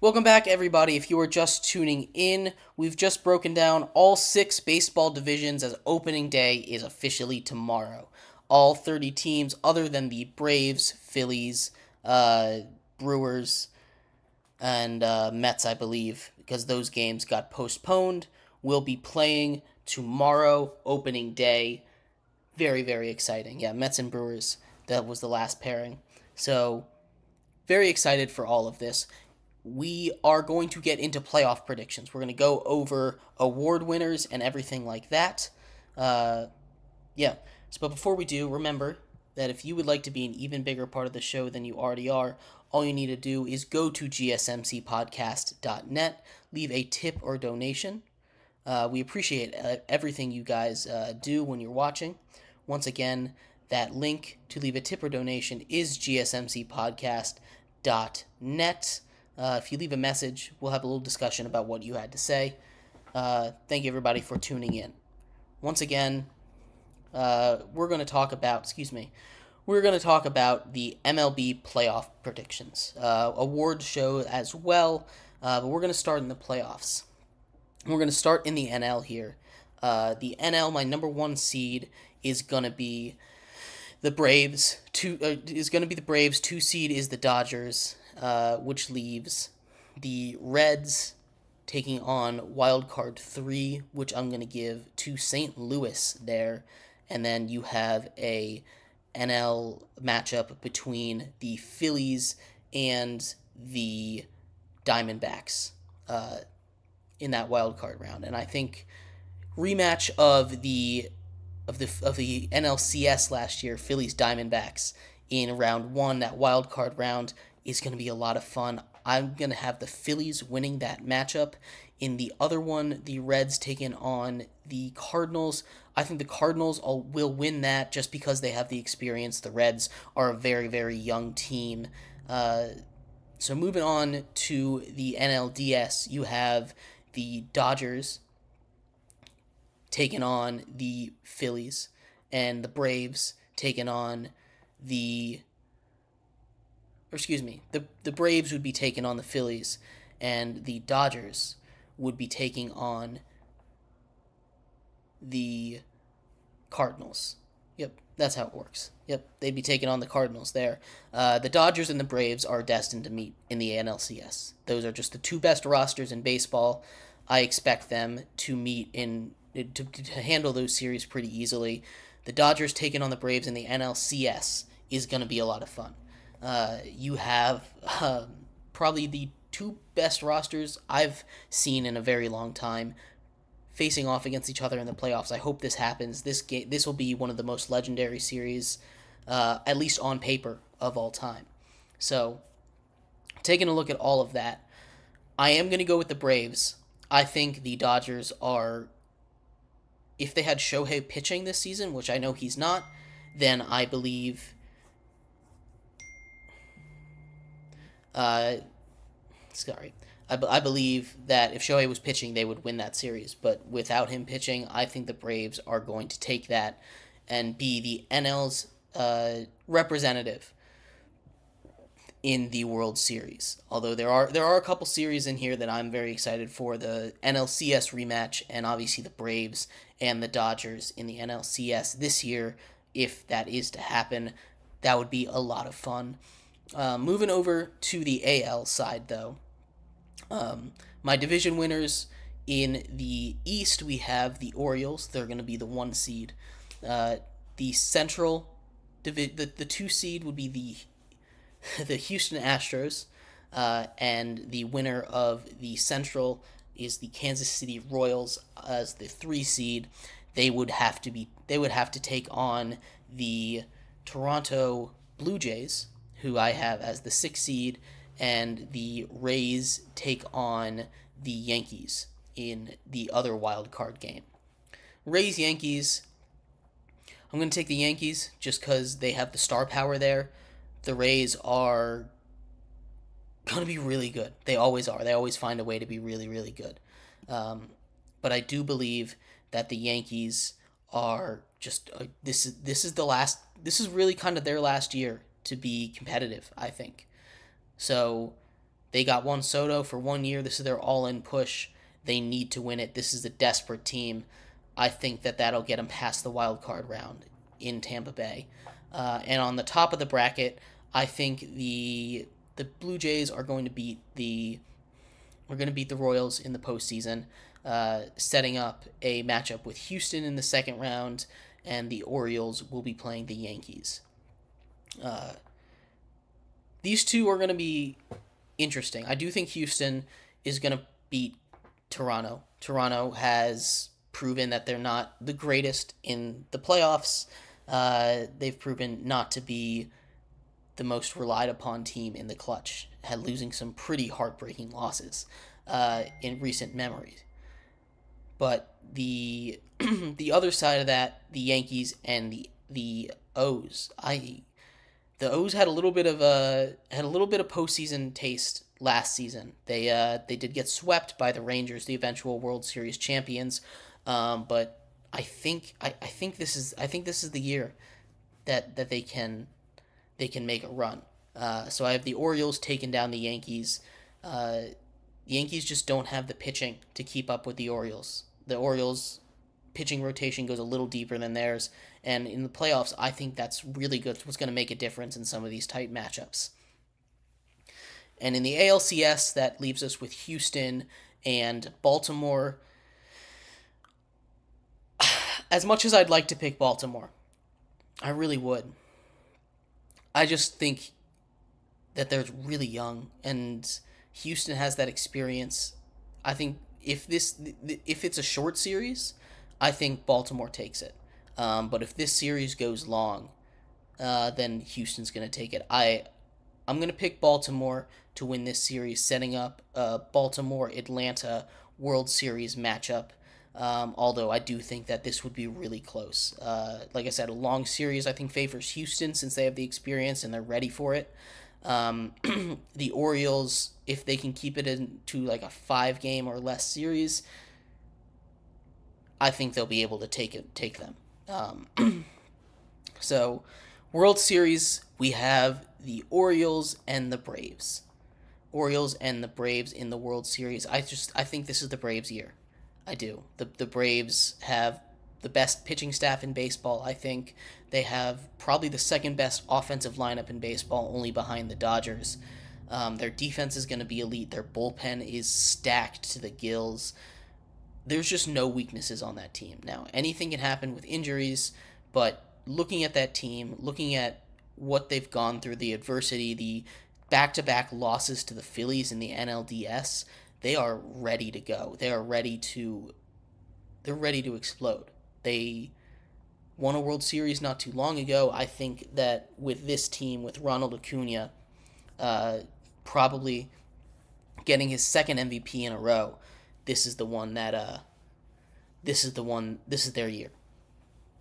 Welcome back, everybody. If you are just tuning in, we've just broken down all 6 baseball divisions as opening day is officially tomorrow. All 30 teams, other than the Braves, Phillies, Brewers, and Mets, I believe, because those games got postponed, will be playing tomorrow, opening day. Very, very exciting. Yeah, Mets and Brewers, that was the last pairing. So, very excited for all of this. We are going to get into playoff predictions. We're going to go over award winners and everything like that. Yeah. But before we do, remember that if you would like to be an even bigger part of the show than you already are, all you need to do is go to gsmcpodcast.net, leave a tip or donation. We appreciate everything you guys do when you're watching. Once again, that link to leave a tip or donation is gsmcpodcast.net. If you leave a message, we'll have a little discussion about what you had to say. Thank you, everybody, for tuning in. Once again, we're going to talk about, the MLB playoff predictions. Award show as well, but we're going to start in the playoffs. We're going to start in the NL here. The NL, my number 1 seed, is going to be the Braves. 2 seed is the Dodgers. Which leaves the Reds taking on Wild Card 3, which I'm going to give to St. Louis there. And then you have a NL matchup between the Phillies and the Diamondbacks in that wild card round. And I think rematch of the NLCS last year, Phillies Diamondbacks in round 1, that wild card round, is going to be a lot of fun. I'm going to have the Phillies winning that matchup. In the other one, the Reds taking on the Cardinals. I think the Cardinals will win that just because they have the experience. The Reds are a very, very young team. So moving on to the NLDS, you have the Dodgers taking on the Phillies, and the Braves taking on the Braves would be taking on the Phillies, and the Dodgers would be taking on the Cardinals. Yep, that's how it works. Yep, they'd be taking on the Cardinals there. The Dodgers and the Braves are destined to meet in the NLCS. Those are just the 2 best rosters in baseball. I expect them to meet to handle those series pretty easily. The Dodgers taking on the Braves in the NLCS is going to be a lot of fun. You have probably the 2 best rosters I've seen in a very long time facing off against each other in the playoffs. I hope this happens. This will be one of the most legendary series, at least on paper, of all time. So, taking a look at all of that, I am going to go with the Braves. I think the Dodgers are, if they had Shohei pitching this season, which I know he's not, then I believe I believe that if Shohei was pitching, they would win that series. But without him pitching, I think the Braves are going to take that and be the NL's representative in the World Series. Although there are a couple series in here that I'm very excited for. The NLCS rematch, and obviously the Braves and the Dodgers in the NLCS this year. If that is to happen, that would be a lot of fun. Moving over to the AL side, though, my division winners in the East, we have the Orioles. They're going to be the 1 seed. The Central, the 2 seed would be the Houston Astros, and the winner of the Central is the Kansas City Royals as the 3 seed. They would have to take on the Toronto Blue Jays, who I have as the 6th seed, and the Rays take on the Yankees in the other wild card game. Rays-Yankees, I'm going to take the Yankees just because they have the star power there. The Rays are going to be really good. They always are. They always find a way to be really, really good. But I do believe that the Yankees are just this is really kind of their last year to be competitive, I think. So They got Juan Soto for 1 year. This is their all-in push. They need to win it. This is a desperate team. I think that that'll get them past the wild card round in Tampa Bay. And on the top of the bracket, I think the Blue Jays are going to beat the Royals in the postseason, setting up a matchup with Houston in the second round, and the Orioles will be playing the Yankees. These two are going to be interesting. I do think Houston is going to beat Toronto. Toronto has proven that they're not the greatest in the playoffs. They've proven not to be the most relied upon team in the clutch, losing some pretty heartbreaking losses in recent memory. But the the other side of that, the Yankees and the O's. The O's had a little bit of postseason taste last season. They did get swept by the Rangers, the eventual World Series champions. But I think this is the year that they can make a run. So I have the Orioles taking down the Yankees. The Yankees just don't have the pitching to keep up with the Orioles. The Orioles' pitching rotation goes a little deeper than theirs, and in the playoffs, I think that's really good. It's what's going to make a difference in some of these tight matchups. And in the ALCS, that leaves us with Houston and Baltimore. As much as I'd like to pick Baltimore, I really would. I just think that they're really young, and Houston has that experience. I think if it's a short series, I think Baltimore takes it. But if this series goes long, then Houston's going to take it. I'm going to pick Baltimore to win this series, setting up a Baltimore-Atlanta World Series matchup. Although I do think that this would be really close. Like I said, a long series I think favors Houston since they have the experience and they're ready for it. The Orioles, if they can keep it into like a 5-game or less series, I think they'll be able to take them. So, World Series, we have the Orioles and the Braves. Orioles and the Braves in the World Series. I think this is the Braves' year. I do. The Braves have the best pitching staff in baseball, I think. They have probably the second best offensive lineup in baseball, only behind the Dodgers. Their defense is going to be elite. Their bullpen is stacked to the gills. There's just no weaknesses on that team. Now, anything can happen with injuries, but looking at that team, looking at what they've gone through, the adversity, the back-to-back losses to the Phillies in the NLDS, they are ready to go. They're ready to explode. They won a World Series not too long ago. I think that with this team, with Ronald Acuna, probably getting his second MVP in a row, this is the one that this is their year.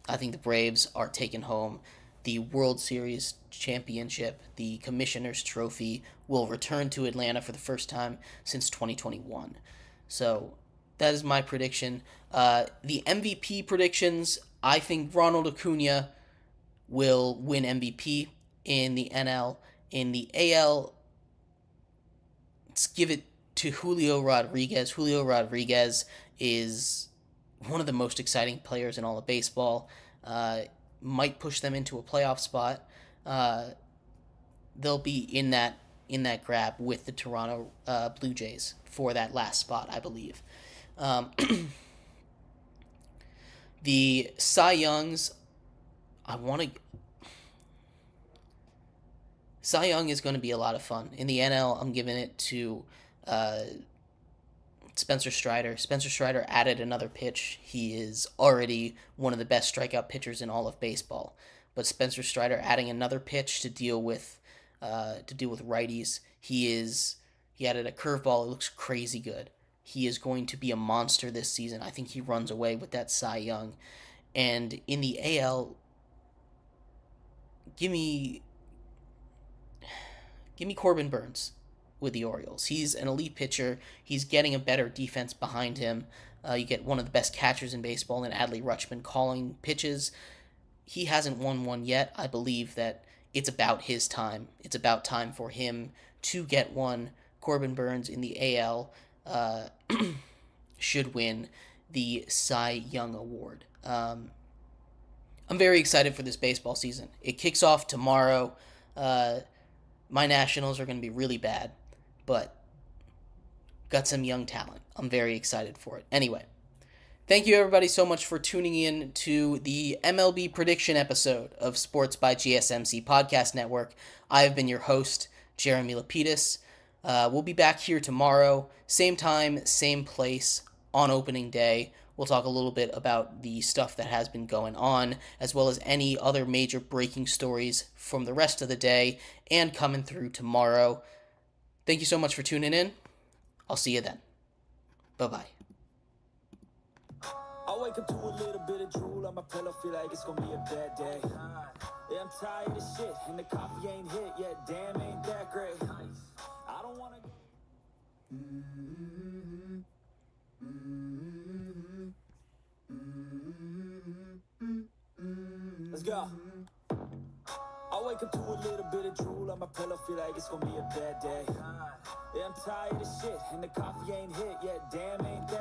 I think the Braves are taking home the World Series championship. The Commissioner's Trophy will return to Atlanta for the first time since 2021. So that is my prediction. The MVP predictions, I think Ronald Acuna will win MVP in the NL. In the AL, let's give it to Julio Rodriguez. Julio Rodriguez is one of the most exciting players in all of baseball. Might push them into a playoff spot. They'll be in that grab with the Toronto Blue Jays for that last spot, I believe. The Cy Youngs, Cy Young is going to be a lot of fun. In the NL, I'm giving it to Spencer Strider. Spencer Strider added another pitch. He is already one of the best strikeout pitchers in all of baseball. But Spencer Strider adding another pitch to deal with righties. He added a curveball. It looks crazy good. He is going to be a monster this season. I think he runs away with that Cy Young. And in the AL, give me Corbin Burns with the Orioles. He's an elite pitcher. He's getting a better defense behind him. You get one of the best catchers in baseball in Adley Rutschman calling pitches. He hasn't won one yet. I believe that it's about his time. It's about time for him to get one. Corbin Burnes in the AL should win the Cy Young Award. I'm very excited for this baseball season. It kicks off tomorrow. My Nationals are going to be really bad, but got some young talent. I'm very excited for it. Anyway, thank you everybody so much for tuning in to the MLB prediction episode of Sports by GSMC Podcast Network. I have been your host, Jeremy Lapidus. We'll be back here tomorrow, same time, same place, on opening day. We'll talk a little bit about the stuff that has been going on, as well as any other major breaking stories from the rest of the day and coming through tomorrow. Thank you so much for tuning in. I'll see you then. Bye-bye. I wake up to a little bit of drool on my pillow, feel like it's gonna be a bad day. Yeah, I'm tired of shit, and the coffee ain't hit yet. Damn, ain't that great. I don't wanna go. Let's go. I wake up to a little bit of drool on my pillow, feel like it's gonna be a bad day. Yeah, I'm tired of shit, and the coffee ain't hit yet. Damn, ain't that